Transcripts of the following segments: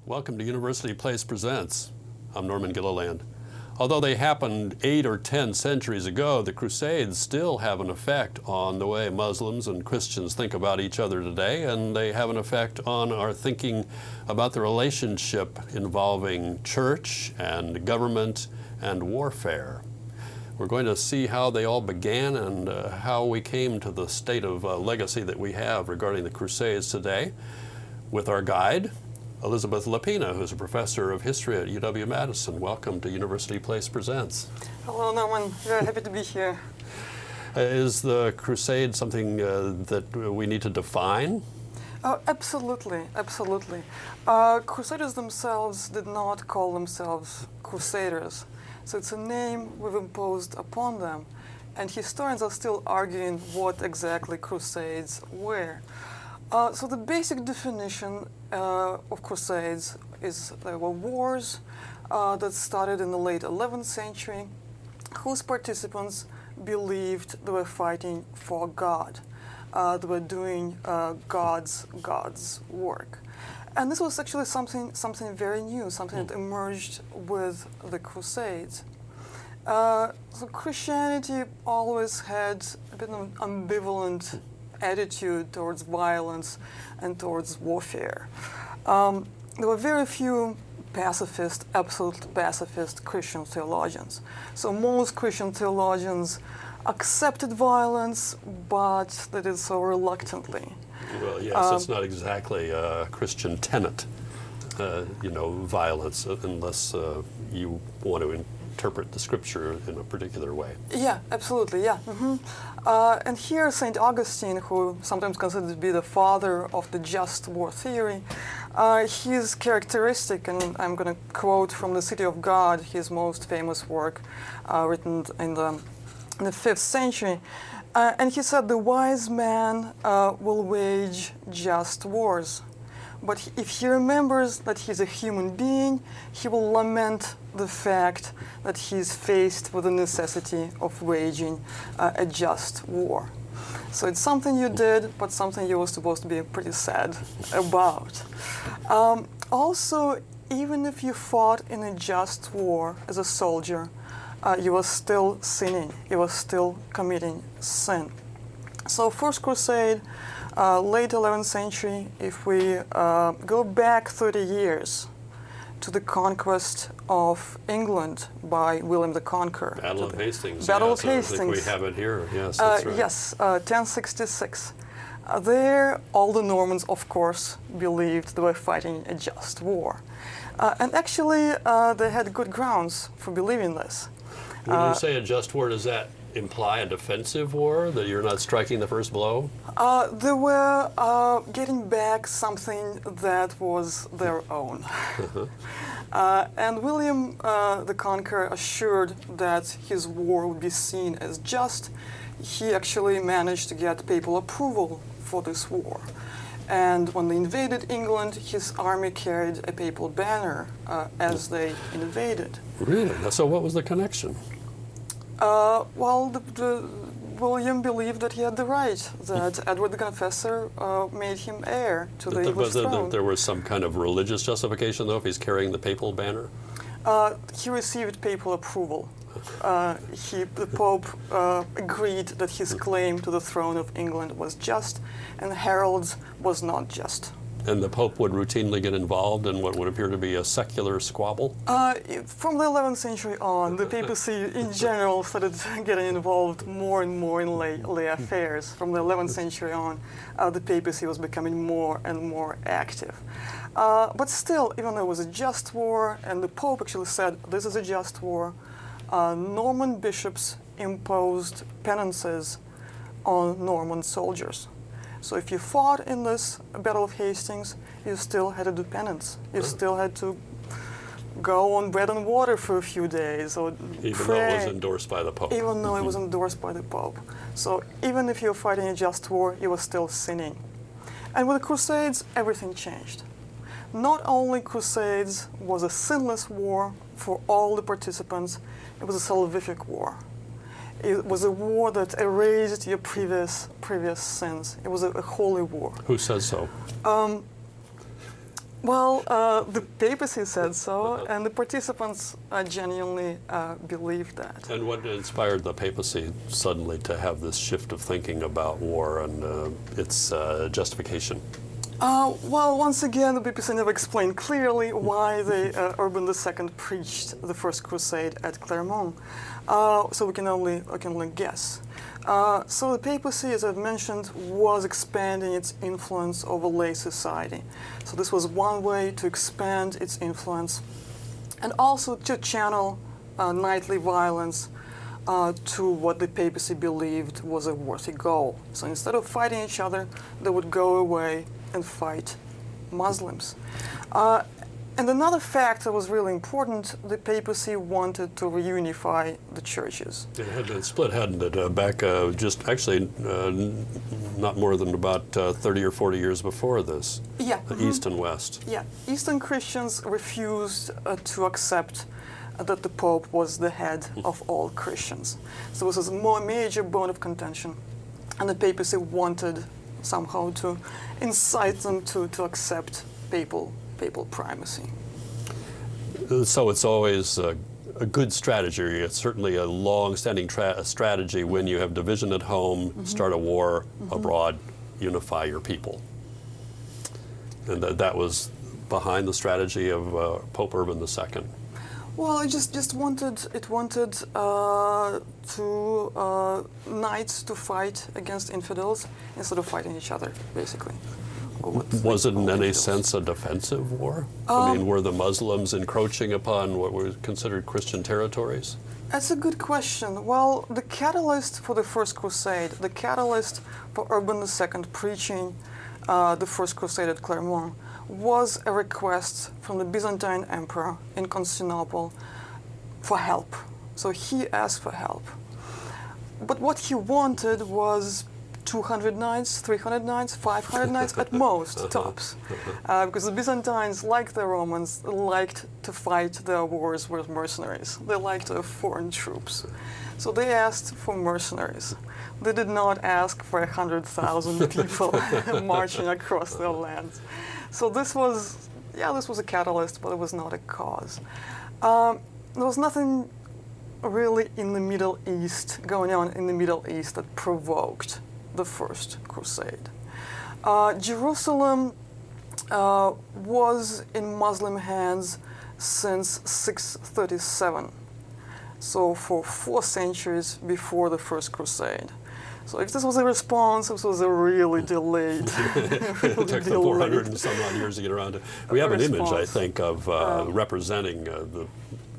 Welcome to University Place Presents. I'm Norman Gilliland. Although they happened 8 or 10 centuries ago, the Crusades still have an effect on the way Muslims and Christians think about each other today, and they have an effect on our thinking about the relationship involving church and government and warfare. We're going to see how they all began and how we came to the state of legacy that we have regarding the Crusades today with our guide, Elizabeth Lapina, who's a professor of history at UW-Madison. Welcome to University Place Presents. Hello, Norman. Very happy to be here. Is the Crusade something that we need to define? Absolutely, absolutely. Crusaders themselves did not call themselves Crusaders, so it's a name we've imposed upon them, and historians are still arguing what exactly Crusades were. So the basic definition of Crusades is there were wars that started in the late 11th century, whose participants believed they were fighting for God. They were doing God's work. And this was actually something very new, something that emerged with the Crusades. So Christianity always had a bit of an ambivalent attitude towards violence and towards warfare. There were very few pacifist, absolute pacifist Christian theologians. So most Christian theologians accepted violence, but they did so reluctantly. Well, yes, it's not exactly a Christian tenet, violence, unless you want to interpret the scripture in a particular way. Yeah, absolutely, yeah. And here St. Augustine, who sometimes considered to be the father of the just war theory, his characteristic, and I'm going to quote from The City of God, his most famous work written in the 5th century, and he said, the wise man will wage just wars. But if he remembers that he's a human being, he will lament the fact that he's faced with the necessity of waging a just war. So it's something you did, but something you were supposed to be pretty sad about. Also, even if you fought in a just war as a soldier, you were still sinning. You were still committing sin. So First Crusade, late 11th century, if we go back 30 years to the conquest of England by William the Conqueror. Battle of Hastings. Battle of Hastings. I think we have it here. Yes, that's right. Yes, 1066. There, all the Normans, of course, believed they were fighting a just war. And actually, they had good grounds for believing this. When you say a just war, does that imply a defensive war, that you're not striking the first blow? They were getting back something that was their own. And William the Conqueror assured that his war would be seen as just. He actually managed to get papal approval for this war. And when they invaded England, his army carried a papal banner as they invaded. Really? So what was the connection? William believed that he had the right, that Edward the Confessor made him heir to the English throne. There was some kind of religious justification, though, if he's carrying the papal banner? He received papal approval. The Pope agreed that his claim to the throne of England was just, and Harold's was not just. And the Pope would routinely get involved in what would appear to be a secular squabble? From the 11th century on, the papacy in general started getting involved more and more in lay affairs. From the 11th century on, the papacy was becoming more and more active. But still, even though it was a just war, and the Pope actually said, this is a just war, Norman bishops imposed penances on Norman soldiers. So if you fought in this Battle of Hastings, you still had to do penance. You still had to go on bread and water for a few days, or even pray. Though it was endorsed by the Pope. Even though it was endorsed by the Pope. So even if you were fighting a just war, you were still sinning. And with the Crusades, everything changed. Not only Crusades was a sinless war for all the participants, it was a salvific war. It was a war that erased your previous sins. It was a holy war. Who says so? Well, the papacy said so, and the participants genuinely believed that. And what inspired the papacy suddenly to have this shift of thinking about war and its justification? Well, once again, the papacy never explained clearly why Urban II preached the First Crusade at Clermont, so we can only guess. So the papacy, as I've mentioned, was expanding its influence over lay society. So this was one way to expand its influence and also to channel knightly violence to what the papacy believed was a worthy goal. So instead of fighting each other, they would go away and fight Muslims. And another fact that was really important, the papacy wanted to reunify the churches. It had been split, hadn't it? Back just actually not more than about 30 or 40 years before this. Yeah. The East and West. Yeah. Eastern Christians refused to accept that the Pope was the head of all Christians. So this was a major bone of contention. And the papacy wanted somehow to incite them to accept papal primacy. So it's always a good strategy. It's certainly a long-standing strategy when you have division at home, start a war abroad, unify your people. And that was behind the strategy of Pope Urban II. Well, it just wanted knights to fight against infidels instead of fighting each other, basically. Was it in any sense a defensive war? I mean, were the Muslims encroaching upon what were considered Christian territories? That's a good question. Well, the catalyst for the First Crusade, the catalyst for Urban II preaching the First Crusade at Clermont, was a request from the Byzantine Emperor in Constantinople for help. So he asked for help. But what he wanted was 200 knights, 300 knights, 500 knights at most, tops. Because the Byzantines, like the Romans, liked to fight their wars with mercenaries. They liked to have foreign troops. So they asked for mercenaries. They did not ask for 100,000 people marching across their lands. So this was a catalyst, but it was not a cause. There was nothing really in the Middle East, going on in the Middle East, that provoked the First Crusade. Jerusalem was in Muslim hands since 637, so for 4 centuries before the First Crusade. So if this was a response, this was a really delayed. It took 400 and some odd years to get around to. We have an image, I think, of representing the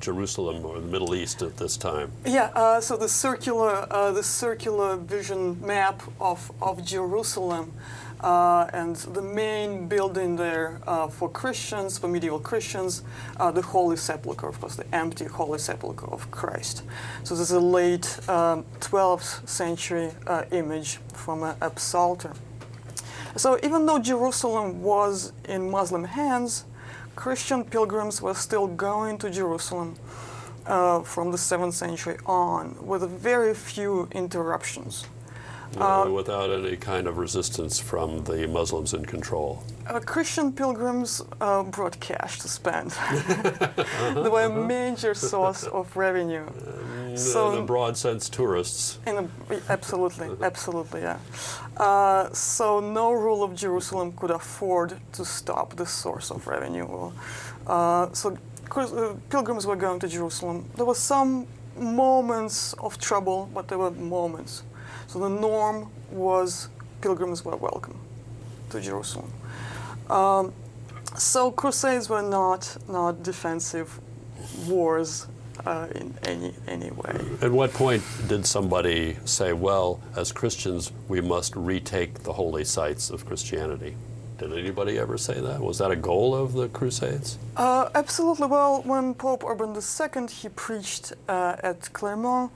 Jerusalem or the Middle East at this time. Yeah, so the circular vision map of Jerusalem, and the main building there for Christians, for medieval Christians, the Holy Sepulchre, of course, the empty Holy Sepulchre of Christ. So this is a late 12th century image from a psalter. So even though Jerusalem was in Muslim hands, Christian pilgrims were still going to Jerusalem from the 7th century on, with very few interruptions. Without any kind of resistance from the Muslims in control. Christian pilgrims brought cash to spend. They were a major source of revenue. In a broad sense, tourists. Absolutely, yeah. So no rule of Jerusalem could afford to stop this source of revenue. So pilgrims were going to Jerusalem. There were some moments of trouble, but there were moments. So the norm was pilgrims were welcome to Jerusalem. So crusades were not defensive wars in any way. At what point did somebody say, well, as Christians, we must retake the holy sites of Christianity? Did anybody ever say that? Was that a goal of the Crusades? Absolutely. Well, when Pope Urban II, he preached at Clermont,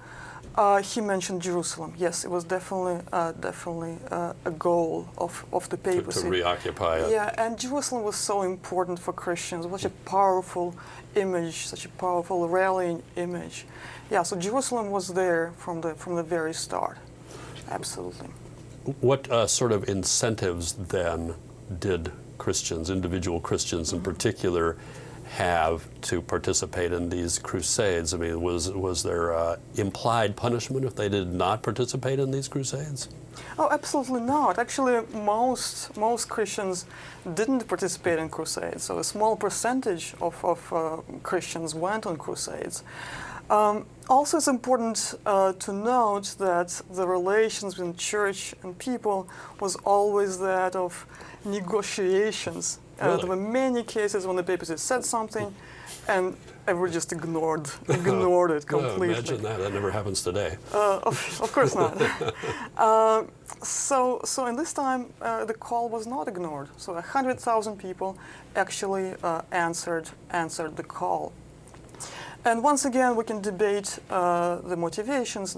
he mentioned Jerusalem. Yes, it was definitely a goal of the papacy. To reoccupy it. Yeah, and Jerusalem was so important for Christians. It was such a powerful image, such a powerful rallying image. Yeah, so Jerusalem was there from the very start. Absolutely. What sort of incentives then did Christians, individual Christians in particular, have to participate in these crusades? I mean, was there implied punishment if they did not participate in these crusades? Oh, absolutely not. Actually, most Christians didn't participate in crusades. So a small percentage of Christians went on crusades. Also, it's important to note that the relations between church and people was always that of negotiations. Really? There were many cases when the papacy said something, and everyone just ignored it completely. No, imagine that. That never happens today. Of course not. So in this time, the call was not ignored. So 100,000 people actually answered the call. And once again, we can debate the motivations,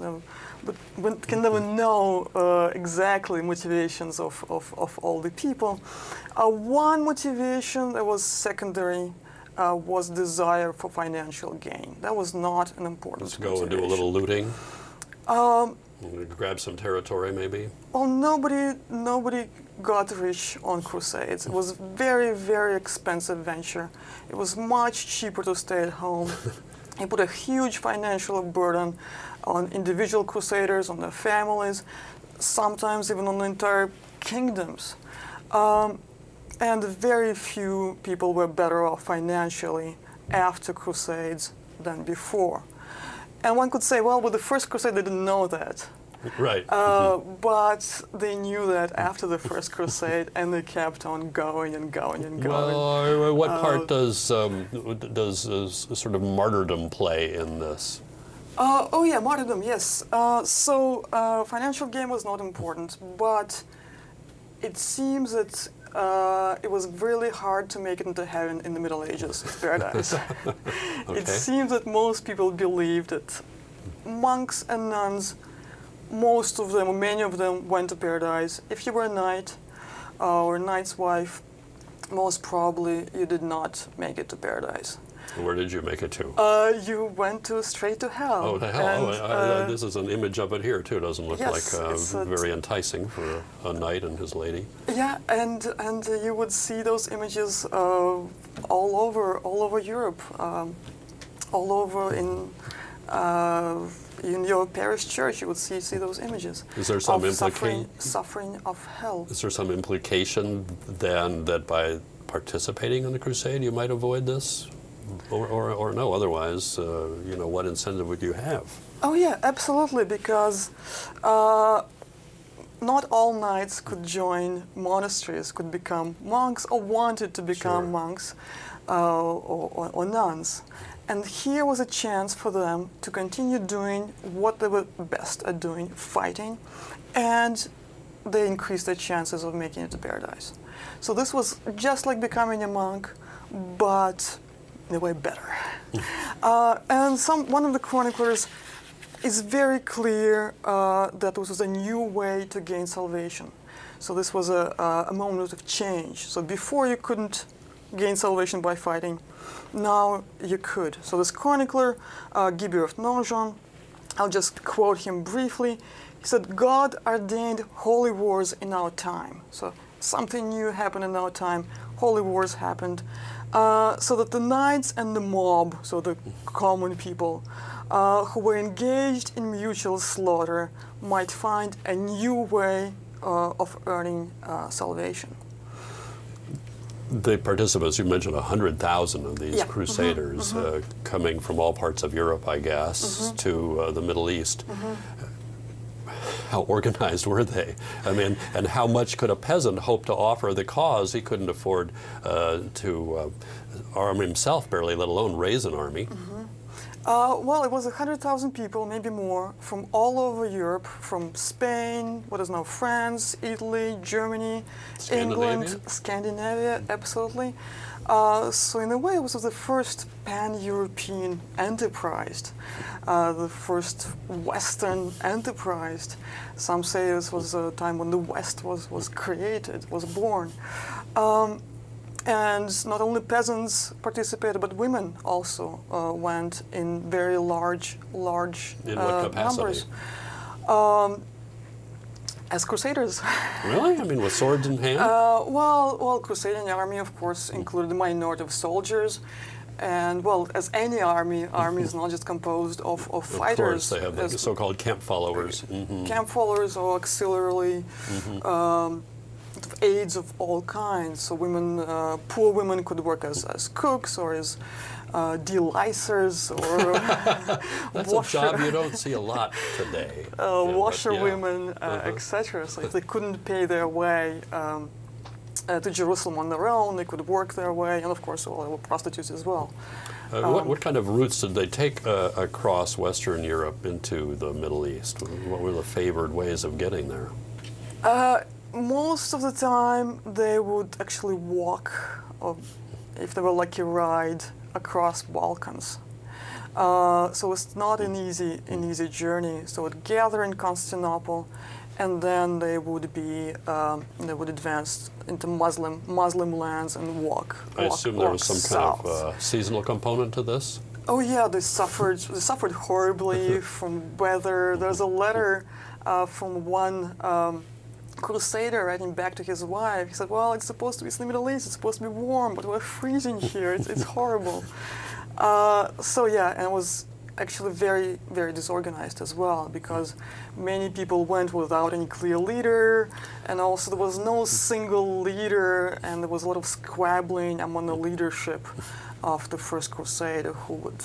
but we can never know exactly motivations of all the people. One motivation that was secondary was desire for financial gain. That was not an important Let's go motivation. and do a little looting. Grab some territory, maybe. Well, nobody got rich on crusades. It was a very, very expensive venture. It was much cheaper to stay at home. It put a huge financial burden on individual crusaders, on their families, sometimes even on the entire kingdoms. And very few people were better off financially after crusades than before. And one could say, well, with the first crusade, they didn't know that. Right. But they knew that after the first crusade, and they kept on going and going and going. Well, what part does sort of martyrdom play in this? Oh yeah, martyrdom, yes. So financial gain was not important, but it seems that it was really hard to make it into heaven in the Middle Ages, paradise. Okay. It seems that most people believed that monks and nuns, most of them, or many of them, went to paradise. If you were a knight or a knight's wife, most probably you did not make it to paradise. Where did you make it to? You went straight to hell. Oh, to hell. And, this is an image of it here, too. It doesn't look yes, like very enticing for a knight and his lady. Yeah, and you would see those images all over Europe, all over in your parish church. You would see those images. Is there some of suffering of hell? Is there some implication then that by participating in the crusade you might avoid this? Or no, otherwise, what incentive would you have? Oh yeah, absolutely, because not all knights could join monasteries, could become monks, or wanted to become Sure. monks or nuns. And here was a chance for them to continue doing what they were best at doing, fighting, and they increased their chances of making it to paradise. So this was just like becoming a monk, but in a way better. And one of the chroniclers is very clear that this was a new way to gain salvation. So this was a moment of change. So before you couldn't gain salvation by fighting, now you could. So this chronicler, Guibert of Nogent, I'll just quote him briefly. He said, "God ordained holy wars in our time." So something new happened in our time. Holy wars happened. So that the knights and the mob, so the common people, who were engaged in mutual slaughter, might find a new way of earning salvation. The participants, you mentioned 100,000 of these Yeah. crusaders coming from all parts of Europe, I guess, to the Middle East. How organized were they? I mean, and how much could a peasant hope to offer the cause? He couldn't afford to arm himself, barely, let alone raise an army. Well, it was 100,000 people, maybe more, from all over Europe, from Spain, what is now France, Italy, Germany, England, Scandinavia, absolutely. So in a way, it was the first pan-European enterprise, the first Western enterprise. Some say this was a time when the West was created, was born. And not only peasants participated, but women also went in very large In what capacity? numbers. As crusaders. Really? I mean, with swords in hand? Well, crusading army, of course, included a minority of soldiers. And, well, as any army is not just composed of fighters. Of course, they have the so-called camp followers. Camp followers or auxiliary aides of all kinds. So women, poor women could work as cooks or as delicers or That's a job you don't see a lot today. Washerwomen, etc. So if they couldn't pay their way to Jerusalem on their own, they could work their way, and of course, well, there were prostitutes as well. What kind of routes did they take across Western Europe into the Middle East? What were the favored ways of getting there? Most of the time, they would actually walk, or if they were lucky, ride across Balkans. So it's not an easy journey. So it would gather in Constantinople, and then they would advance into Muslim lands and walk. I assume there was some south. kind of seasonal component to this. Oh yeah, they suffered horribly from weather. There's a letter from one crusader writing back to his wife. He said, "Well, it's supposed to be in the Middle East. It's supposed to be warm, but we're freezing here. It's horrible." So yeah, and it was actually very, very disorganized as well, because many people went without any clear leader, and also there was no single leader, and there was a lot of squabbling among the leadership of the First Crusade who would...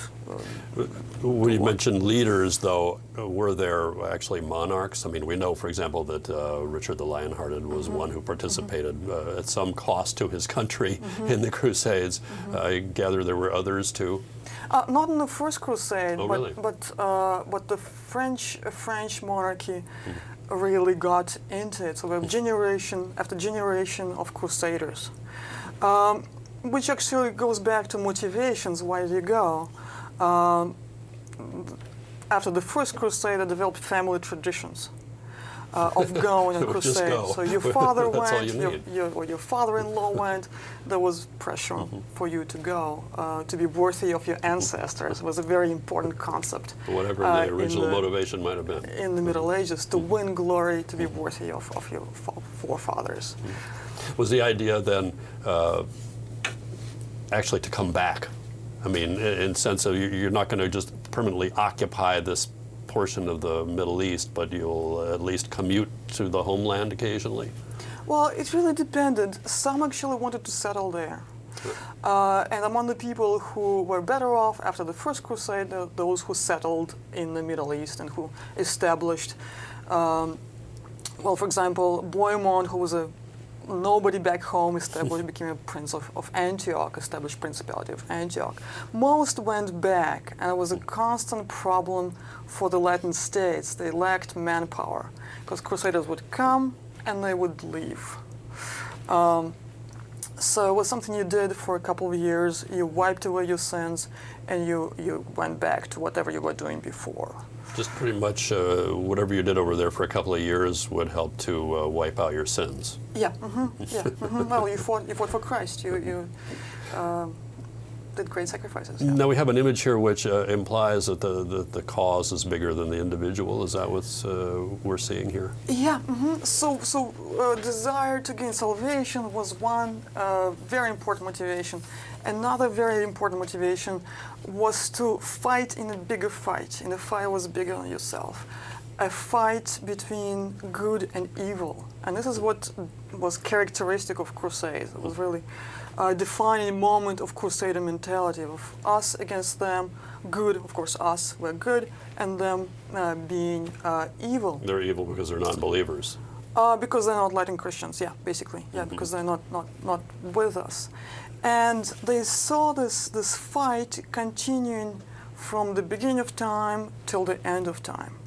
When you mentioned leaders, though, were there actually monarchs? I mean, we know, for example, that Richard the Lionhearted was one who participated at some cost to his country in the Crusades. I gather there were others, too. Not in the First Crusade, really? but the French monarchy really got into it. So we have generation after generation of crusaders, which actually goes back to motivations. Why did you go? After the First Crusade, they developed family traditions of going on crusade. So your father went, your father-in-law went. There was pressure for you to go, to be worthy of your ancestors. It was a very important concept. Whatever the original motivation might have been. In the Middle Ages, to win glory, to be worthy of your forefathers. Was the idea then actually to come back? I mean, in sense of you're not going to just permanently occupy this portion of the Middle East, but you'll at least commute to the homeland occasionally? Well, it really depended. Some actually wanted to settle there. And among the people who were better off after the First Crusade, those who settled in the Middle East and who established, well, for example, Bohemond, who was a nobody back home, became a prince of Antioch, established Principality of Antioch. Most went back, and it was a constant problem for the Latin states. They lacked manpower, because crusaders would come and they would leave. So it was something you did for a couple of years. You wiped away your sins, and you went back to whatever you were doing before. Just pretty much whatever you did over there for a couple of years would help to wipe out your sins. Yeah. Well, you fought for Christ. You did great sacrifices. Yeah. Now we have an image here which implies that the cause is bigger than the individual. Is that what we're seeing here? Yeah. So desire to gain salvation was one very important motivation. Another very important motivation was to fight in a bigger fight, and the fight was bigger than yourself. A fight between good and evil. And this is what was characteristic of Crusades. It was really a defining moment of Crusader mentality, of us against them, good, of course us, we're good, and them being evil. They're evil because they're non-believers. Because they're not Latin Christians, yeah, basically. Yeah, because they're not with us. And they saw this fight continuing from the beginning of time till the end of time.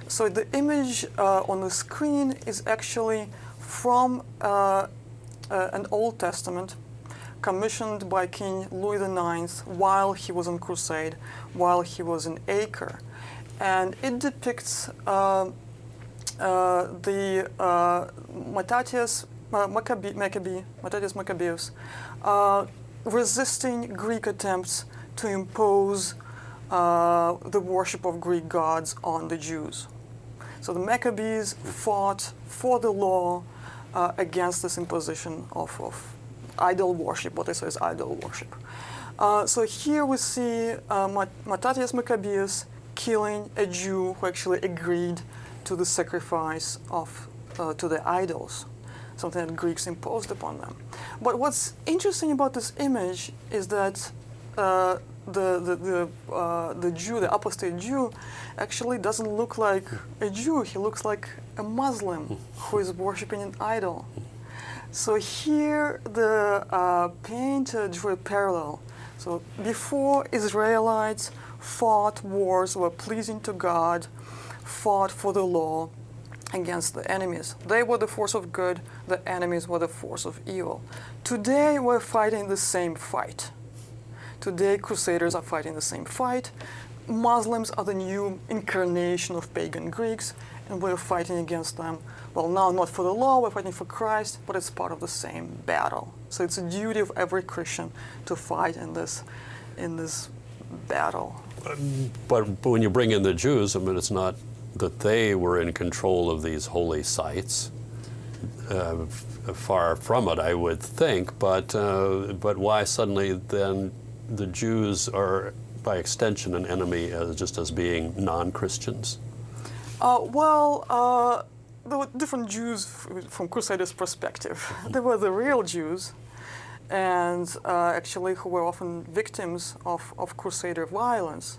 So the image on the screen is actually from an Old Testament commissioned by King Louis IX while he was on crusade, while he was in Acre. And it depicts the Mattathias Maccabeus resisting Greek attempts to impose the worship of Greek gods on the Jews. So the Maccabees fought for the law against this imposition of idol worship, what they say is idol worship. So here we see Mattathias Maccabeus killing a Jew who actually agreed to the sacrifice to the idols, something that Greeks imposed upon them. But what's interesting about this image is that the Jew, the apostate Jew, actually doesn't look like a Jew. He looks like a Muslim who is worshiping an idol. So here the painter drew a parallel. So before Israelites fought wars, were pleasing to God, fought for the law against the enemies. They were the force of good, the enemies were the force of evil. Today we're fighting the same fight. Today Crusaders are fighting the same fight. Muslims are the new incarnation of pagan Greeks, and we're fighting against them. Well, now not for the law, we're fighting for Christ, but it's part of the same battle. So it's a duty of every Christian to fight in this battle. But when you bring in the Jews, I mean, it's not that they were in control of these holy sites. Far from it, I would think. But why suddenly then the Jews are, by extension, an enemy just as being non-Christians? There were different Jews from Crusaders' perspective. There were the real Jews, and actually who were often victims of Crusader violence.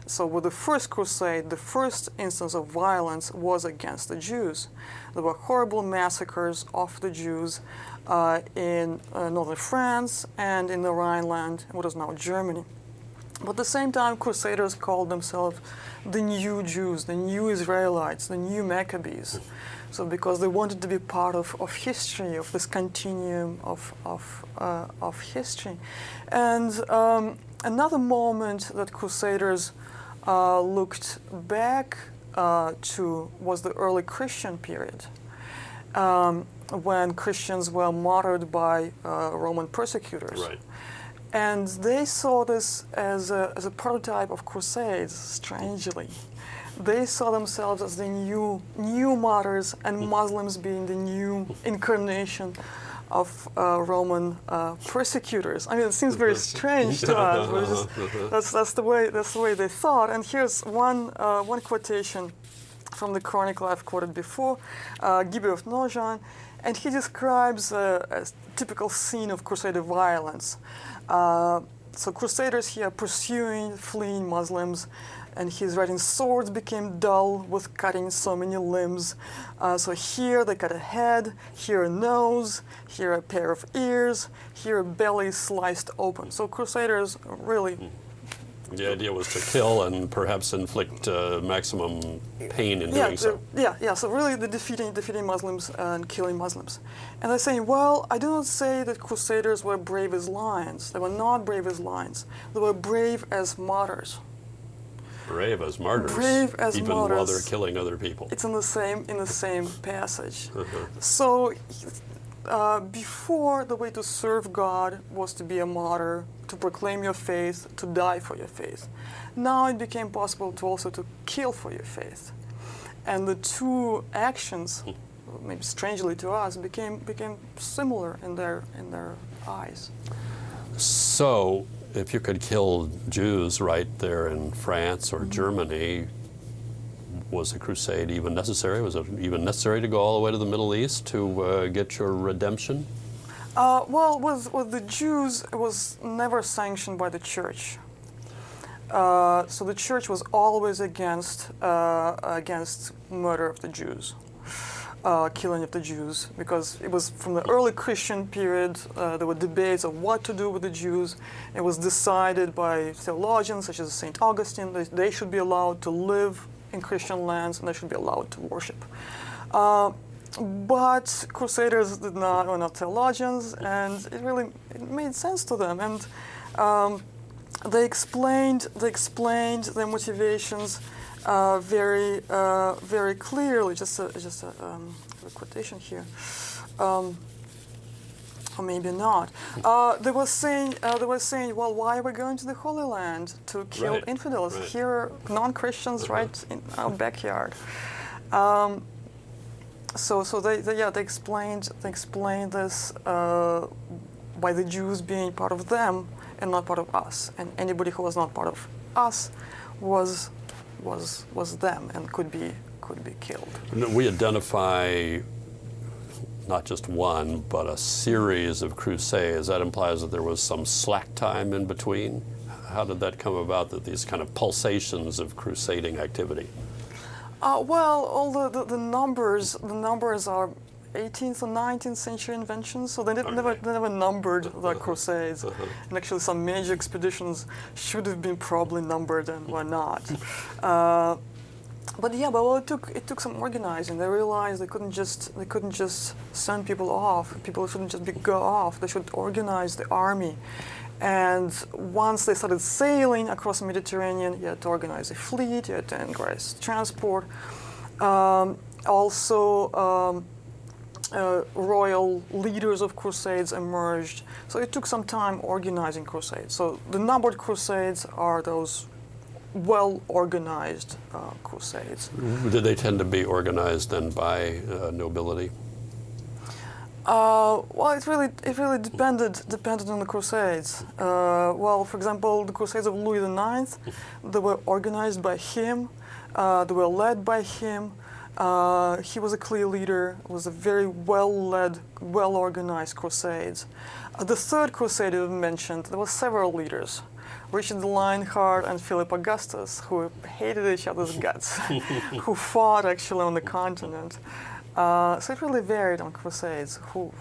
So with the first crusade, the first instance of violence was against the Jews. There were horrible massacres of the Jews in northern France and in the Rhineland, what is now Germany. But at the same time, Crusaders called themselves the new Jews, the new Israelites, the new Maccabees. So because they wanted to be part of history, of this continuum of history. And another moment that Crusaders looked back to was the early Christian period, when Christians were martyred by Roman persecutors. Right. And they saw this as a prototype of Crusades, strangely. They saw themselves as the new martyrs, and Muslims being the new incarnation of Roman persecutors. I mean, it seems very strange to us, but that's the way they thought. And here's one quotation from the chronicle I've quoted before, Gibeah of Nojant, and he describes a typical scene of Crusader violence. So Crusaders here pursuing, fleeing Muslims, and he's writing, swords became dull with cutting so many limbs. So here they cut a head, here a nose, here a pair of ears, here a belly sliced open. So Crusaders really... The idea was to kill and perhaps inflict maximum pain in doing so. So really the defeating Muslims and killing Muslims. And they're saying, well, I do not say that Crusaders were brave as lions. They were not brave as lions. They were brave as martyrs. Brave as martyrs. Brave as even martyrs. While they're killing other people. It's in the same passage. So before, the way to serve God was to be a martyr, to proclaim your faith, to die for your faith. Now it became possible to also to kill for your faith. And the two actions, maybe strangely to us, became similar in their eyes. So, if you could kill Jews right there in France or Germany, was a crusade even necessary? Was it even necessary to go all the way to the Middle East to get your redemption? Well, with the Jews, it was never sanctioned by the church. So the church was always against murder of the Jews, killing of the Jews, because it was from the early Christian period. There were debates of what to do with the Jews. It was decided by theologians such as St. Augustine that they should be allowed to live in Christian lands and they should be allowed to worship. But Crusaders were not theologians, and it made sense to them, and they explained their motivations very clearly. Just a quotation here, or maybe not. They were saying, well, why are we going to the Holy Land to kill infidels? Right. Here are non-Christians right in our backyard. So they explained this by the Jews being part of them and not part of us, and anybody who was not part of us was them and could be killed. We identify not just one, but a series of crusades. That implies that there was some slack time in between. How did that come about, that these kind of pulsations of crusading activity? Well, all the numbers are 18th and 19th century inventions, so they never numbered the crusades. And actually some major expeditions should have been probably numbered and were not. But it took some organizing. They realized they couldn't just send people off. People shouldn't just go off. They should organize the army. And once they started sailing across the Mediterranean, you had to organize a fleet, you had to organize transport. Royal leaders of crusades emerged. So it took some time organizing crusades. So the numbered crusades are those well-organized crusades. Did they tend to be organized then by nobility? Well, it really depended on the crusades. Well, for example, the crusades of Louis IX, they were organized by him. They were led by him. He was a clear leader. It was a very well-led, well-organized crusades. The Third Crusade you mentioned, there were several leaders. Richard the Lionheart and Philip Augustus, who hated each other's guts, who fought actually on the continent. So it really varied on crusades who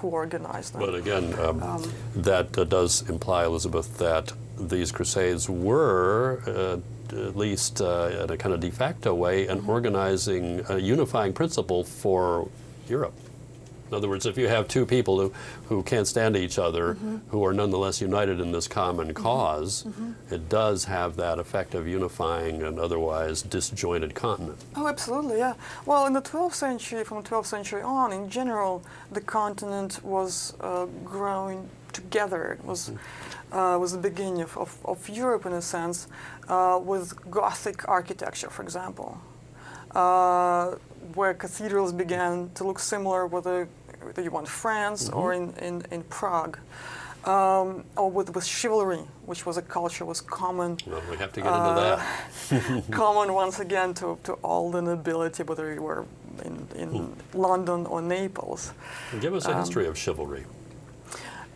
organized them. But again, that does imply, Elizabeth, that these crusades were, at least in a kind of de facto way, an organizing, unifying principle for Europe. In other words, if you have two people who can't stand each other, who are nonetheless united in this common cause, it does have that effect of unifying an otherwise disjointed continent. Oh, absolutely, yeah. Well, in the 12th century, from the 12th century on, in general, the continent was growing together. It was the beginning of Europe, in a sense, with Gothic architecture, for example, where cathedrals began to look similar, whether you want France or in Prague, or with chivalry, which was a culture was common. Well, we have to get into that. Common once again to all the nobility, whether you were in London or Naples. Give us a history of chivalry.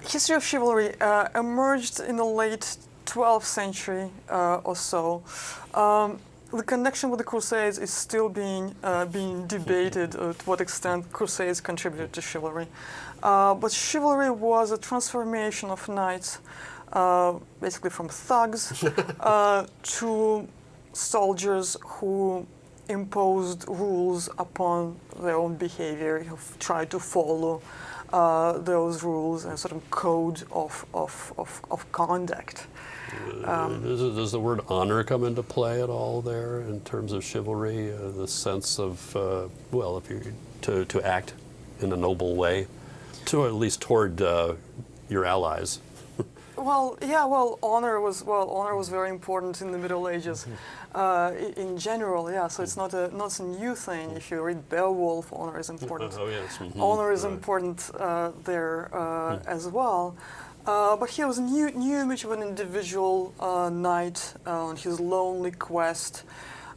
History of chivalry emerged in the late 12th century or so. The connection with the Crusades is still being debated to what extent Crusades contributed to chivalry. But chivalry was a transformation of knights, basically from thugs to soldiers who imposed rules upon their own behavior, who tried to follow those rules and sort of code of conduct. Does the word honor come into play at all there in terms of chivalry? The sense of, well, if you to act in a noble way, to at least toward your allies. Well, yeah. Well, honor was very important in the Middle Ages, in general. Yeah. So it's not a new thing. If you read Beowulf, honor is important. Oh yes. Honor is important there as well. But here was a new image of an individual knight on his lonely quest,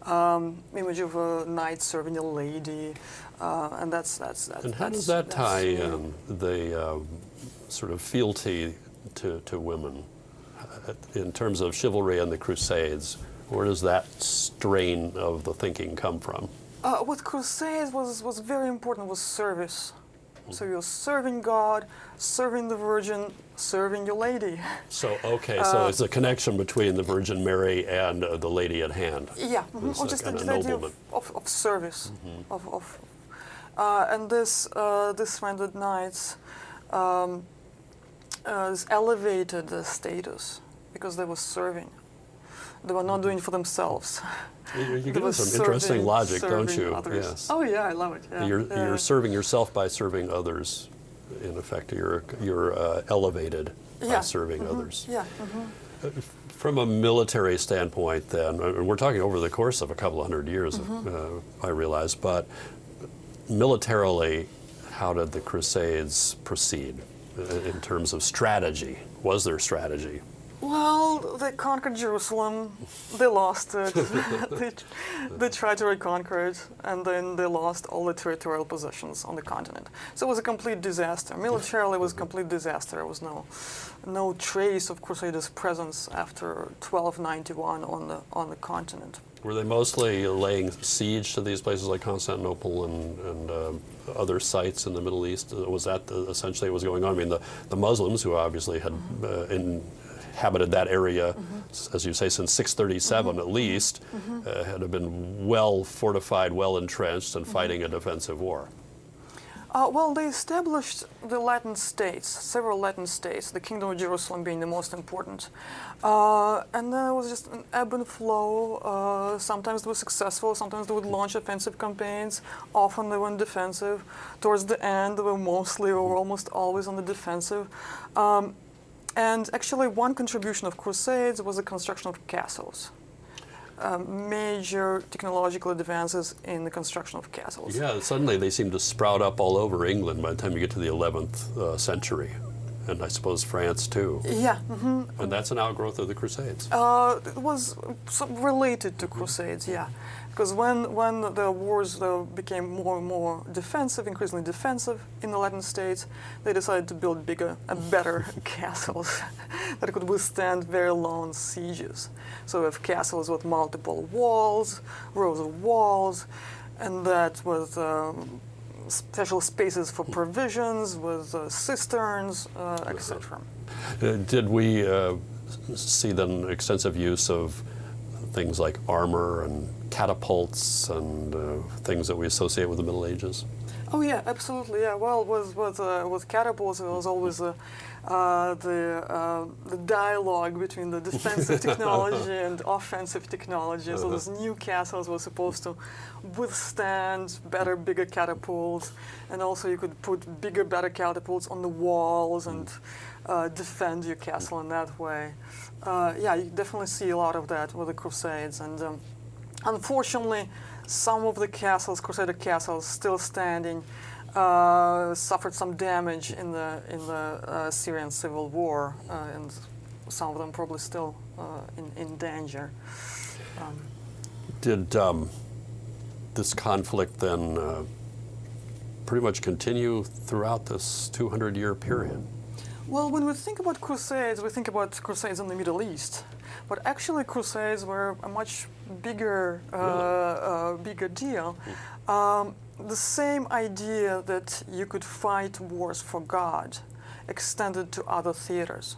image of a knight serving a lady, and that's. And how does that tie in the sort of fealty to women in terms of chivalry and the Crusades? Where does that strain of the thinking come from? What Crusades was very important was service. So you're serving God, serving the Virgin, serving your lady. So, okay, so it's a connection between the Virgin Mary and the lady at hand. Yeah, or just the idea of service, and this rendered knights elevated the status because they were serving. They were not doing it for themselves. You get into some interesting logic, don't you? Others. Yes. Oh yeah, I love it. Yeah. You're serving yourself by serving others. In effect, you're elevated by serving others. Yeah. From a military standpoint, then, and we're talking over the course of a couple of hundred years, I realize, but militarily, how did the Crusades proceed in terms of strategy? Was there strategy? Well, they conquered Jerusalem, they lost it, they tried to reconquer it, and then they lost all the territorial possessions on the continent. So it was a complete disaster. Militarily, it was a complete disaster. There was no trace of Crusaders' presence after 1291 on the continent. Were they mostly laying siege to these places like Constantinople and other sites in the Middle East? Was that essentially what was going on? I mean, the Muslims, who obviously had inhabited that area, as you say, since 637 at least, had been well fortified, well entrenched, and fighting a defensive war. Well, they established the Latin states, several Latin states, the Kingdom of Jerusalem being the most important. And then it was just an ebb and flow. Sometimes they were successful, sometimes they would launch offensive campaigns, often they went defensive. Towards the end, they were mostly or almost always on the defensive. And actually, one contribution of Crusades was the construction of castles. Major technological advances in the construction of castles. Yeah, suddenly they seem to sprout up all over England by the time you get to the 11th century, and I suppose France too. Yeah. And that's an outgrowth of the Crusades. It was related to Crusades, yeah. Because when the wars became more and more defensive, increasingly defensive in the Latin states, they decided to build bigger and better castles that could withstand very long sieges. So we have castles with multiple walls, rows of walls, and that with special spaces for provisions, with cisterns, etc. Did we see then extensive use of things like armor and catapults and things that we associate with the Middle Ages? Oh yeah, absolutely. Yeah. Well, with catapults, there was always the dialogue between the defensive technology and offensive technology. So those new castles were supposed to withstand better, bigger catapults, and also you could put bigger, better catapults on the walls and defend your castle in that way. Yeah, you definitely see a lot of that with the Crusades, and unfortunately, some of the castles, Crusader castles, still standing, suffered some damage in the Syrian civil war, and some of them probably still in danger. Did this conflict then pretty much continue throughout this 200-year period? Well, when we think about Crusades, we think about Crusades in the Middle East. But actually, Crusades were a much bigger, bigger deal. The same idea that you could fight wars for God extended to other theaters.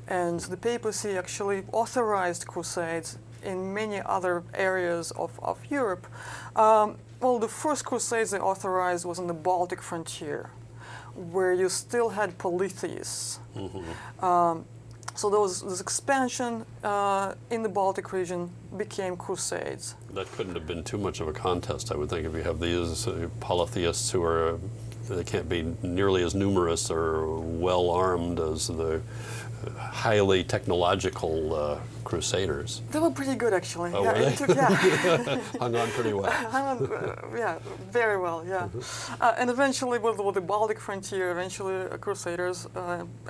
And the papacy actually authorized Crusades in many other areas of Europe. Well, the first Crusades they authorized was on the Baltic frontier, where you still had polytheists. So this expansion in the Baltic region became Crusades. That couldn't have been too much of a contest, I would think, if you have these polytheists who are, they can't be nearly as numerous or well armed as the highly technological Crusaders. They were pretty good, actually. Oh, yeah, were they? it took, yeah. Hung on pretty well. Yeah, very well, yeah. And eventually, with the Baltic frontier, eventually Crusaders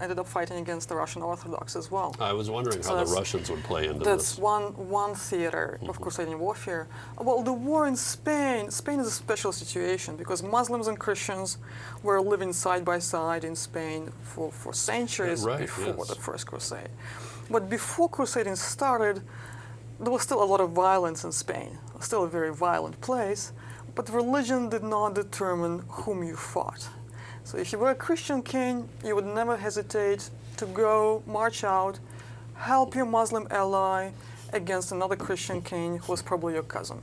ended up fighting against the Russian Orthodox as well. I was wondering how the Russians would play into that's this. one theater of Crusading warfare. Well, the war in Spain is a special situation because Muslims and Christians were living side by side in Spain for centuries before the First Crusade. But before crusading started, there was still a lot of violence in Spain. It was still a very violent place, but religion did not determine whom you fought. So if you were a Christian king, you would never hesitate to go, march out, help your Muslim ally against another Christian king who was probably your cousin.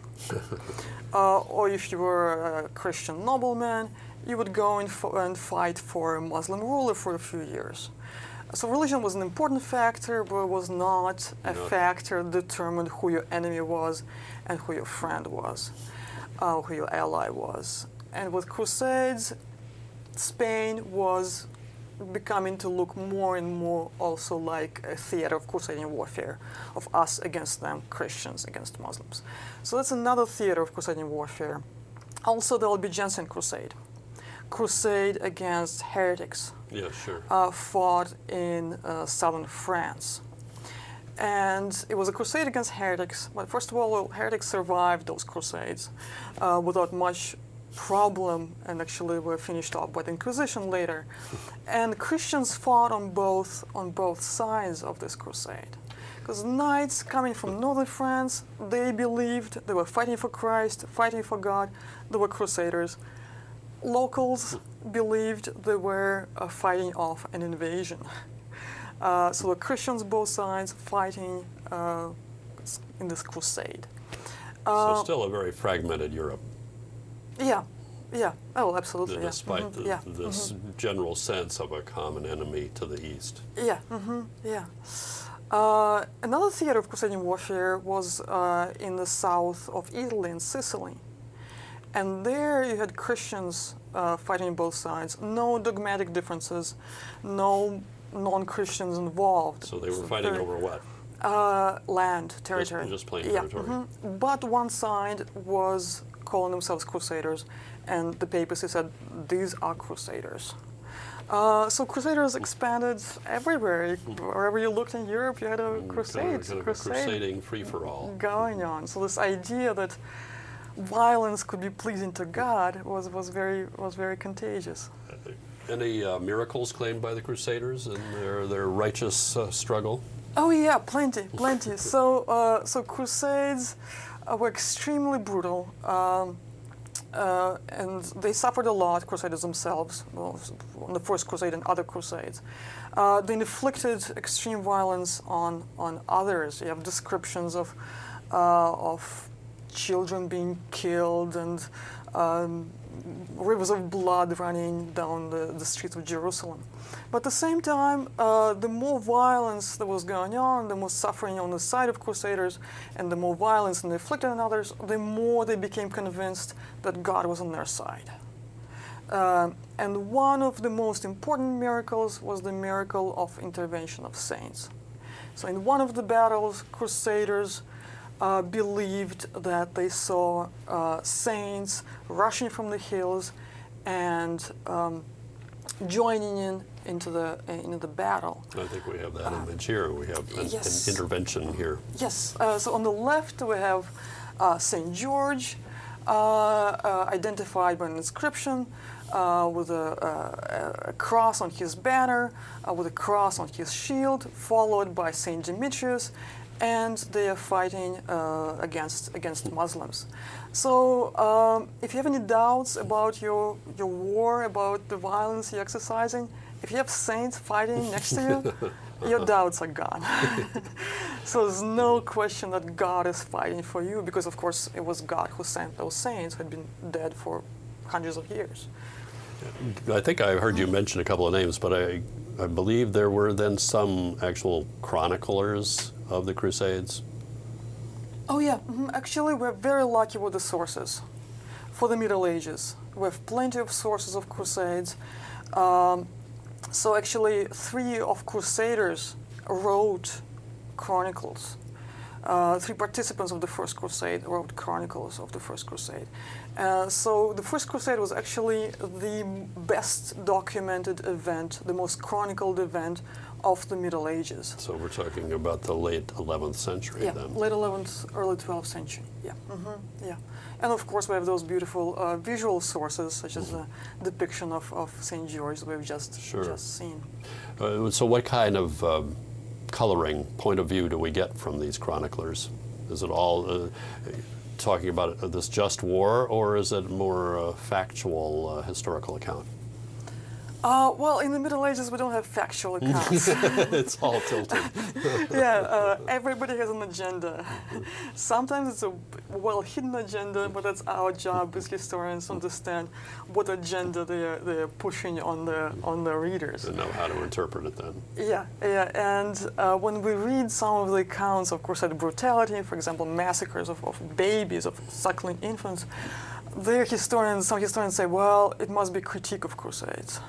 Or if you were a Christian nobleman, you would go and fight for a Muslim ruler for a few years. So religion was an important factor, but it was not a factor that determined who your enemy was and who your friend was, who your ally was. And with Crusades, Spain was becoming to look more and more also like a theater of crusading warfare, of us against them, Christians against Muslims. So that's another theater of crusading warfare. Also, the Albigensian Crusade. Crusade against heretics. Yeah, sure. Fought in southern France. And it was a crusade against heretics. But first of all, heretics survived those crusades without much problem, and actually were finished off by the Inquisition later. And Christians fought on both sides of this crusade. Because knights coming from northern France, they believed they were fighting for Christ, fighting for God. They were crusaders. Locals believed they were fighting off an invasion. So the Christians, both sides, fighting in this crusade. So still a very fragmented Europe. Yeah, yeah. Oh, absolutely. Yeah. Despite this general sense of a common enemy to the east. Yeah, yeah. Another theater of crusading warfare was in the south of Italy, in Sicily. And there you had Christians fighting on both sides. No dogmatic differences, no non-Christians involved. So they were fighting over what? Land, territory. Just plain territory. But one side was calling themselves crusaders, and the papacy said, these are crusaders. So crusaders expanded everywhere. Wherever you looked in Europe, you had a crusade. Kind of a crusading free-for-all going on. So this idea that violence could be pleasing to God was very contagious. Any miracles claimed by the Crusaders in their righteous struggle? Oh yeah, plenty. So crusades were extremely brutal, and they suffered a lot. Crusaders themselves, on the first crusade and other crusades, they inflicted extreme violence on others. You have descriptions of children being killed and rivers of blood running down the streets of Jerusalem. But at the same time, the more violence that was going on, the more suffering on the side of crusaders, and the more violence they inflicted on others, the more they became convinced that God was on their side. And one of the most important miracles was the miracle of intervention of saints. So in one of the battles, crusaders believed that they saw saints rushing from the hills and joining into the battle. I think we have that image here. We have an intervention here. Yes. So on the left we have Saint George, identified by an inscription with a cross on his banner, with a cross on his shield, followed by Saint Demetrius. And they are fighting against Muslims. So if you have any doubts about your war, about the violence you're exercising, if you have saints fighting next to you, your doubts are gone. So there's no question that God is fighting for you, because of course it was God who sent those saints who had been dead for hundreds of years. I think I heard you mention a couple of names, but I believe there were then some actual chroniclers of the Crusades. Oh yeah, actually we're very lucky with the sources for the Middle Ages. We have plenty of sources of Crusades. So actually 3 of Crusaders wrote chronicles. 3 participants of the First Crusade wrote chronicles of the First Crusade. So the First Crusade was actually the best documented event, the most chronicled event of the Middle Ages. So we're talking about the late 11th century then? Late 11th, early 12th century, yeah. And of course we have those beautiful visual sources, such as the depiction of St. George that we've just seen. So what kind of coloring point of view do we get from these chroniclers? Is it all talking about this just war, or is it more factual historical account? Well, in the Middle Ages, we don't have factual accounts. It's all tilted. Everybody has an agenda. Sometimes it's a well-hidden agenda, but that's our job as historians to understand what agenda they're pushing on the readers. And know how to interpret it then. Yeah. And when we read some of the accounts of Crusade brutality, for example, massacres of babies, of suckling infants, some historians say, well, it must be critique of Crusades.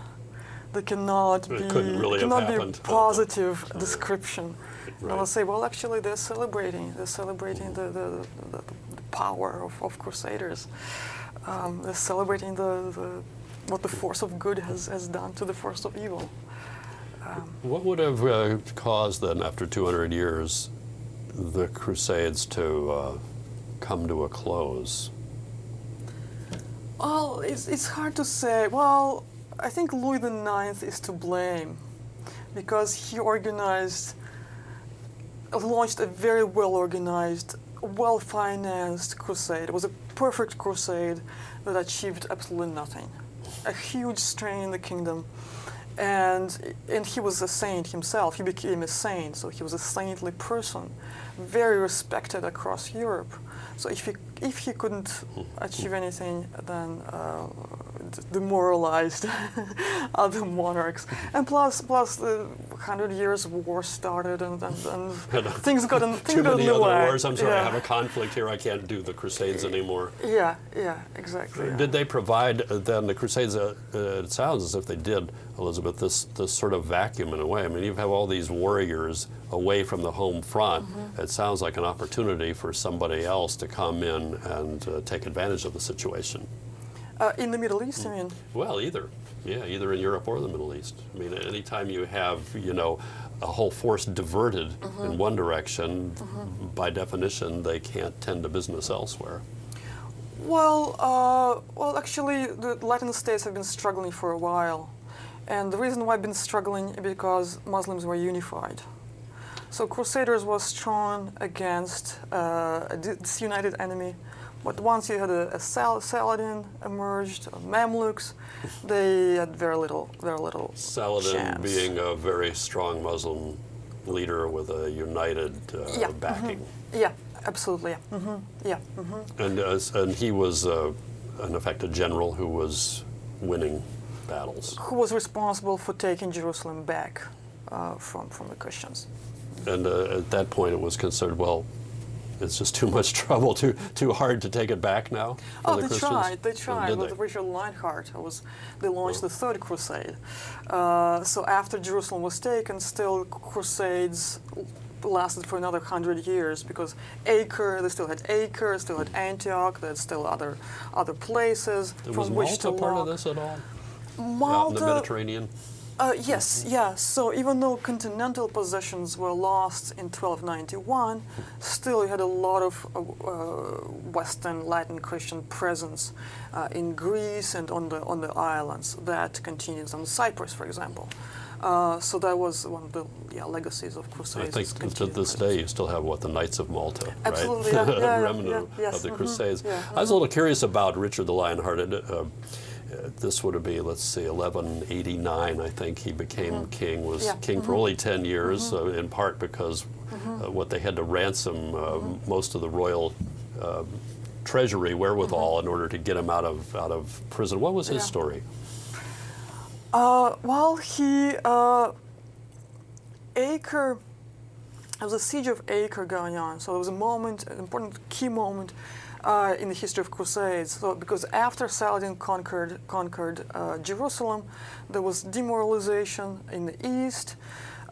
They cannot It be couldn't really have cannot be a happened. positive description. And Right. I'll say, well, actually, they're celebrating the power of Crusaders. They're celebrating what the force of good has done to the force of evil. What would have caused then, after 200 years, the Crusades to come to a close? Well, it's hard to say. Well, I think Louis IX is to blame because he launched a very well-organized, well-financed crusade. It was a perfect crusade that achieved absolutely nothing. A huge strain in the kingdom. And he was a saint himself. He became a saint, so he was a saintly person, very respected across Europe. So if he couldn't achieve anything, then demoralized other monarchs. And plus the 100 Years' War started, and things got in Too many the other way. wars. I'm sorry, I Yeah. have a conflict here. I can't do the Crusades anymore. Yeah, exactly. Did they provide then the Crusades? It sounds as if they did, Elizabeth. This sort of vacuum in a way. I mean, you have all these warriors away from the home front. It sounds like an opportunity for somebody else to come in and take advantage of the situation. In the Middle East, I mean. Well, either in Europe or the Middle East. I mean, anytime you have a whole force diverted in one direction, by definition, they can't tend to business elsewhere. Well, actually, the Latin states have been struggling for a while. And the reason why I've been struggling is because Muslims were unified. So Crusaders were strong against a disunited enemy. But once you had a Saladin emerged, Mamluks, they had very little Saladin chance. being a very strong Muslim leader with a united backing. Yeah, absolutely. Yeah. And he was, in effect, a general who was winning battles. Who was responsible for taking Jerusalem back from the Christians. And at that point, it was considered, well, it's just too much trouble, too hard to take it back now for the Christians? They tried. Did With they? Richard Lionheart, they launched the Third Crusade. So after Jerusalem was taken, still crusades lasted for another 100 years because they still had Acre, still had Antioch, they had still other places Was from which to Malta part of lock. this at all? Malta, Out in the Mediterranean? Yes. So even though continental possessions were lost in 1291, still you had a lot of Western Latin Christian presence in Greece and on the islands. That continues on Cyprus, for example. So that was one of the legacies of Crusades. I think to this day you still have the Knights of Malta, right? Absolutely, yeah, A remnant yes, of the Crusades. yeah, I was a little curious about Richard the Lionhearted. This would be, let's see, 1189, I think he became king, was king for only 10 years, in part because what they had to ransom most of the royal treasury wherewithal in order to get him out of prison. What was his story? Acre, there was a siege of Acre going on, so there was an important key moment in the history of Crusades. So, because after Saladin conquered Jerusalem, there was demoralization in the east.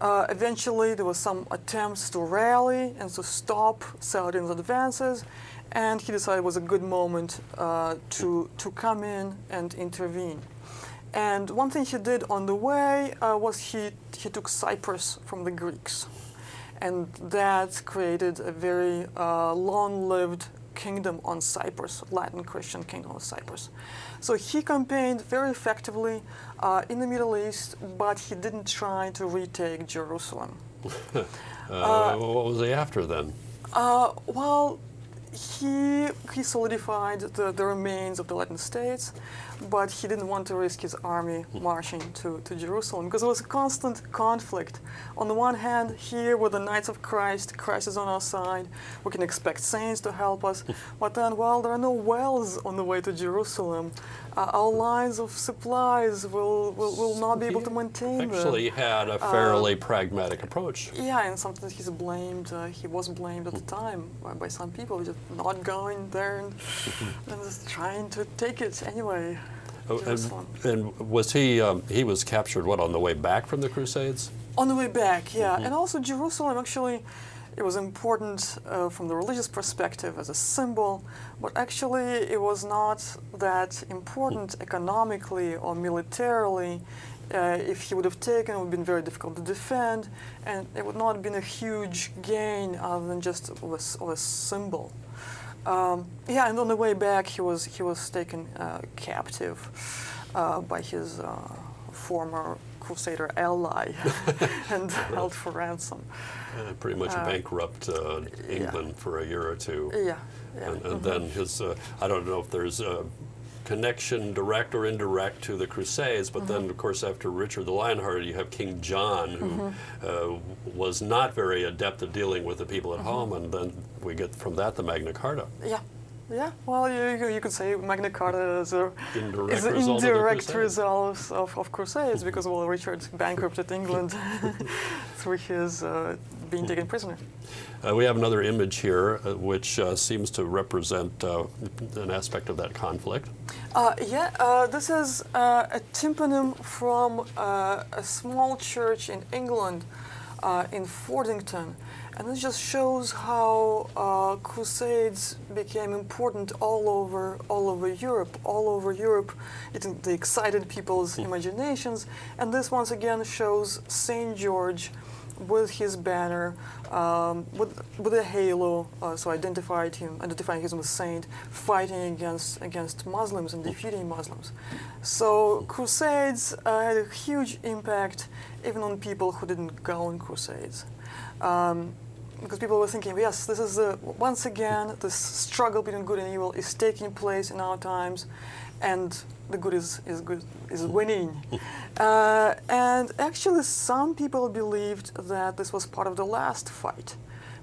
Eventually, there was some attempts to rally and to stop Saladin's advances, and he decided it was a good moment to come in and intervene. And one thing he did on the way was he took Cyprus from the Greeks, and that created a very long-lived kingdom on Cyprus, Latin Christian kingdom of Cyprus. So he campaigned very effectively in the Middle East, but he didn't try to retake Jerusalem. What was he after then? He solidified the remains of the Latin states, but he didn't want to risk his army marching to Jerusalem because there was a constant conflict. On the one hand, here with the Knights of Christ is on our side. We can expect saints to help us. But then, there are no wells on the way to Jerusalem. Our lines of supplies will not be able to maintain them. Actually had a fairly pragmatic approach. Yeah, and sometimes he was blamed at the time by some people just not going there and just trying to take it anyway. Jerusalem. And was he was captured, what, on the way back from the Crusades? On the way back, yeah. And also Jerusalem, actually, it was important from the religious perspective as a symbol, but actually it was not that important economically or militarily. If he would have taken, it would have been very difficult to defend, and it would not have been a huge gain other than just of a symbol. Yeah, and on the way back, he was taken captive by his former Crusader ally and held for ransom. Pretty much bankrupt England for a year or two. Yeah, yeah. And then his, I don't know if there's a connection, direct or indirect, to the Crusades, but then, of course, after Richard the Lionhearted, you have King John, who was not very adept at dealing with the people at home, and then we get from that the Magna Carta. Yeah. Yeah, well, you could say Magna Carta is an Indirect indirect result of Crusades because, well, Richard bankrupted England through his being taken prisoner. We have another image here which seems to represent an aspect of that conflict. This is a tympanum from a small church in England, in Fordington. And this just shows how Crusades became important all over Europe. They excited people's imaginations. And this once again shows Saint George with his banner, with a halo, so identifying him as a saint, fighting against Muslims and defeating Muslims. So Crusades had a huge impact even on people who didn't go on Crusades. Because people were thinking, yes, this is once again this struggle between good and evil is taking place in our times, and the good is winning. And actually, some people believed that this was part of the last fight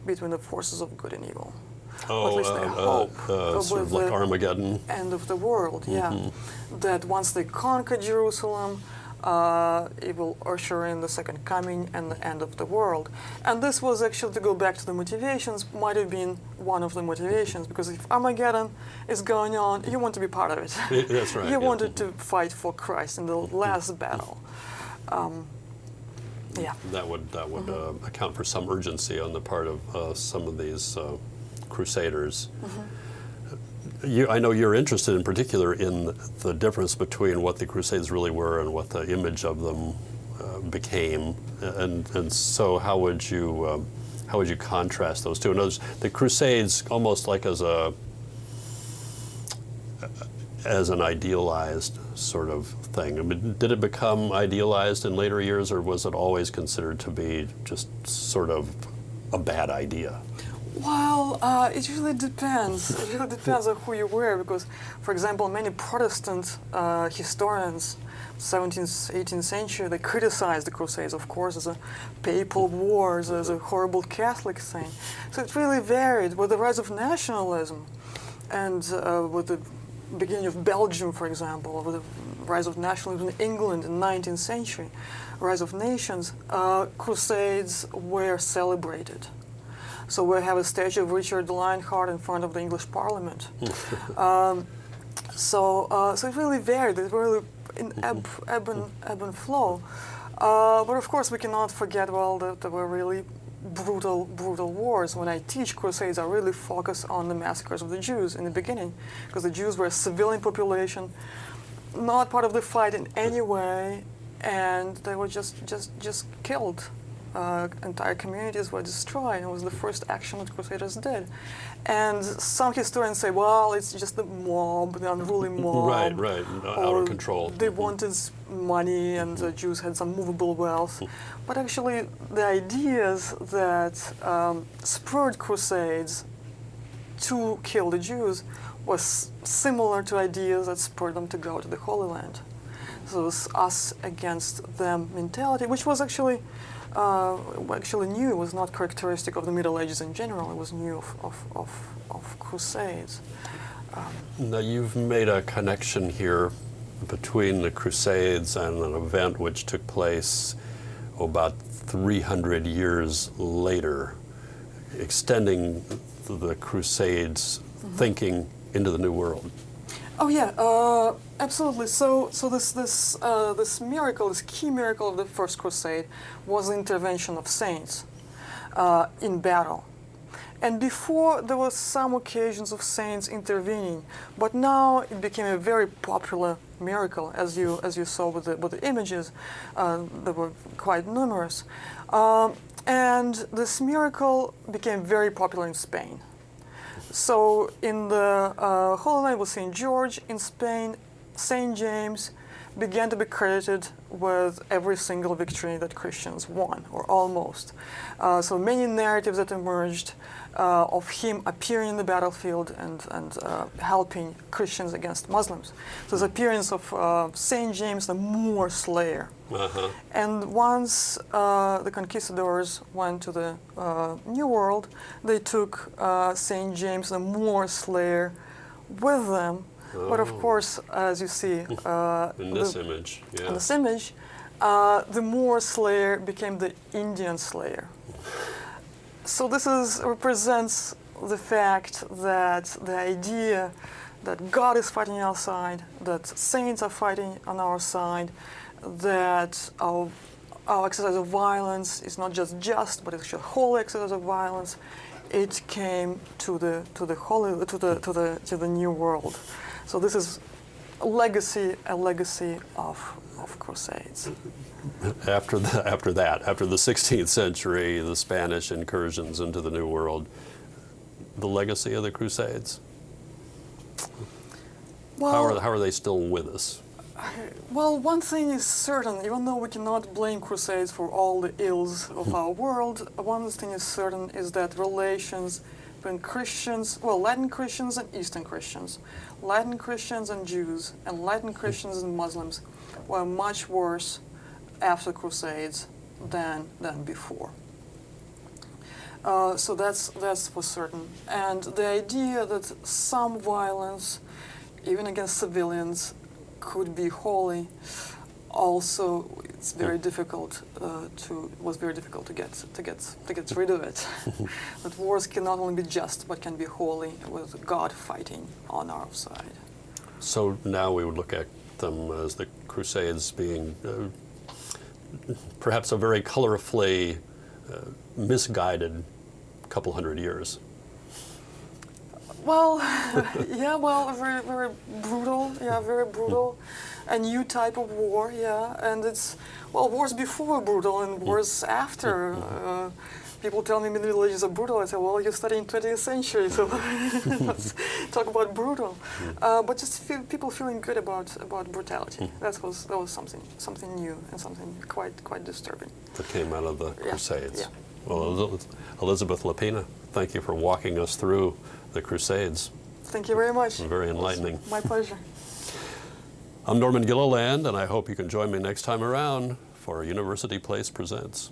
between the forces of good and evil. Or at least they hope. Sort of like Armageddon. End of the world, yeah. That once they conquer Jerusalem, it will usher in the second coming and the end of the world. And this was actually, to go back to the motivations, might have been one of the motivations, because if Armageddon is going on, you want to be part of it. That's right. You wanted to fight for Christ in the last battle. Yeah. That would account for some urgency on the part of some of these crusaders. I know you're interested in particular in the difference between what the Crusades really were and what the image of them became, and so how would you contrast those two? In other words, the Crusades almost like as an idealized sort of thing. I mean, did it become idealized in later years, or was it always considered to be just sort of a bad idea? Well, it really depends. It really depends on who you were, because, for example, many Protestant historians, 17th, 18th century, they criticized the Crusades, of course, as a papal wars, as a horrible Catholic thing. So it really varied with the rise of nationalism, and with the beginning of Belgium, for example, with the rise of nationalism in England in the 19th century, rise of nations, Crusades were celebrated. So we have a statue of Richard the Lionheart in front of the English Parliament. So it really varied. It really in ebb and flow. But of course, we cannot forget, well, that there were really brutal wars. When I teach Crusades, I really focus on the massacres of the Jews in the beginning, because the Jews were a civilian population, not part of the fight in any way, and they were just killed. Entire communities were destroyed. It was the first action that Crusaders did. And some historians say, well, it's just the mob, the unruly mob. Right, out of control. They wanted money, and the Jews had some movable wealth. But actually, the ideas that spurred Crusades to kill the Jews was similar to ideas that spurred them to go to the Holy Land. So it was us against them mentality, which was actually new. It was not characteristic of the Middle Ages in general. It was new of Crusades. Now, you've made a connection here between the Crusades and an event which took place about 300 years later, extending the Crusades' thinking into the New World. Oh yeah, absolutely. So this miracle, this key miracle of the First Crusade, was the intervention of saints in battle. And before there were some occasions of saints intervening, but now it became a very popular miracle, as you saw with the images. They were quite numerous, and this miracle became very popular in Spain. So in the Holy Land with St. George, in Spain, St. James began to be credited with every single victory that Christians won, or almost. So many narratives that emerged of him appearing in the battlefield and helping Christians against Muslims. So the appearance of St. James the Moor Slayer. Uh-huh. And once the conquistadors went to the New World, they took St. James the Moor Slayer with them. But of course, as you see in this image, yeah. in this image, the Moor Slayer became the Indian Slayer. So this represents the fact that the idea that God is fighting on our side, that saints are fighting on our side, that our exercise of violence is not just, but it's a holy exercise of violence. It came to the New World. So this is a legacy of Crusades. After the 16th century, the Spanish incursions into the New World, the legacy of the Crusades. Well, how are they still with us? Well, one thing is certain, even though we cannot blame Crusades for all the ills of our world, one thing is certain is that relations between Christians, well, Latin Christians and Eastern Christians, Latin Christians and Jews, and Latin Christians and Muslims were much worse after Crusades than before. So that's for certain. And the idea that some violence, even against civilians, could be holy, also it's very difficult was very difficult to get rid of it. That wars can not only be just but can be holy, with God fighting on our side. So now we would look at them as the Crusades being perhaps a very colorfully misguided couple hundred years. Well, yeah, well, very, very brutal, yeah, very brutal. A new type of war, yeah, and it's, well, wars before were brutal and wars after. People tell me Middle Ages are brutal. I say, well, you're studying 20th century, so let's talk about brutal. But just people feeling good about brutality. That was something new and something quite disturbing. That came out of the Crusades. Yeah. Well, Elizabeth Lapina, thank you for walking us through the Crusades. Thank you very much. Very enlightening. My pleasure. I'm Norman Gilliland, and I hope you can join me next time around for University Place Presents.